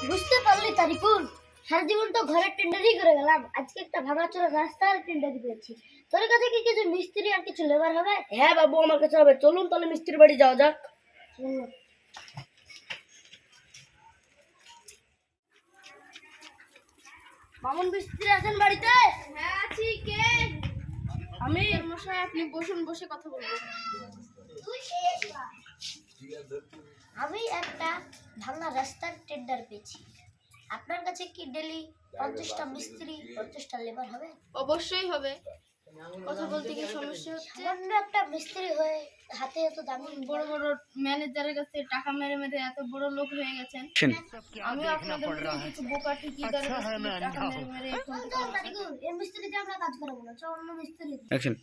বুঝতে পারলি তারিকুল, সারা জীবন তো ঘরের টেন্ডারই করে গেলাম, আজকে একটা ভাঙাচোরা রাস্তার টেন্ডারি পেয়েছি। তোর কাছে কি কিছু মিস্ত্রি আর কিছু লেবার হবে? হ্যাঁ বাবু, আমার কাছে হবে। চলুন তাহলে মিস্ত্রির বাড়ি যাওয়া যাক। মামুন মিস্ত্রি আছেন বাড়িতে? হ্যাঁ আছি। কে? আমি মশাই আপনি বসুন, বসে কথা বলবো। আমি একটা ভাঙা রাস্তার টেন্ডার পেয়েছি। আপনার কাছে কি ডেলি 50টা মিস্ত্রি 50টা লেবার হবে? অবশ্যই হবে। কথা বলতে কি সমস্যা হচ্ছে? সামান্য একটা মিস্ত্রি হয়ে হাতে এত দামি বড় বড় ম্যানেজারের কাছে টাকা মেরে মেরে এত বড় লোক হয়ে গেছেন। আমি আপনাদের মতো কিছু বোকা ঠিকাদারের কাছ থেকে টাকা মেরে মেরে এখন তারিকুল, এই মিস্ত্রি দিয়ে আমরা কাজ করবো না, চল অন্য মিস্ত্রি দিই। অ্যাকশন।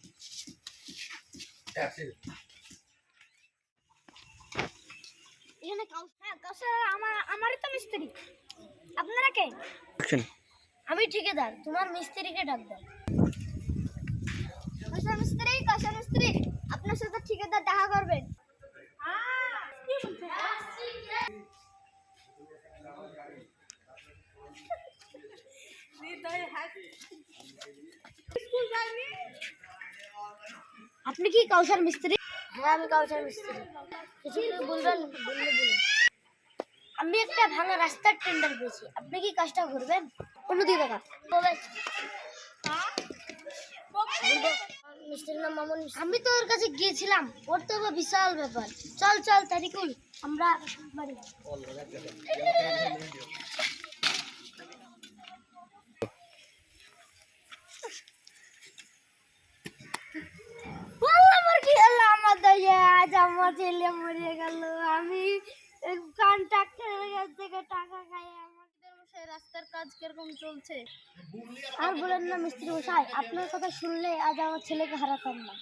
এখানে কাউসার আমারই তো মিস্ত্রি। আপনারা কে? অ্যাকশন। আমি ঠিকাদার, তোমার মিস্ত্রিকে ডাক দাও। কাউসার মিস্ত্রি, আপনার সাথে ঠিকাদার দেখা করবেন। আপনি কি কাউসার মিস্ত্রি? হ্যাঁ আমি কাউসার মিস্ত্রি। কিছু কি বলবেন? বললে বলুন। আমি একটা ভাঙা রাস্তার টেন্ডার পেয়েছি, আপনি কি কাজটা করবেন? কোনো দিকে টাকা মিস্ত্রির নাম মামুন। আমি তো ওর কাছে গিয়েছিলাম, ওর তো বিশাল ব্যাপার। চল চল তারিকুল, আমরা বাড়ি আমার কি হলো? আমার দয়া, আজ আমার ছেলে মরে গেল। আমি কন্ট্রাক্টরের কাছ থেকে টাকা খাই। আমাদের মশাই রাস্তার কাজ কিরকম চলছে? আর বলেন না মিস্ত্রি মশাই, আপনার কথা শুনলে আজ আমার ছেলেকে হারাতাম না।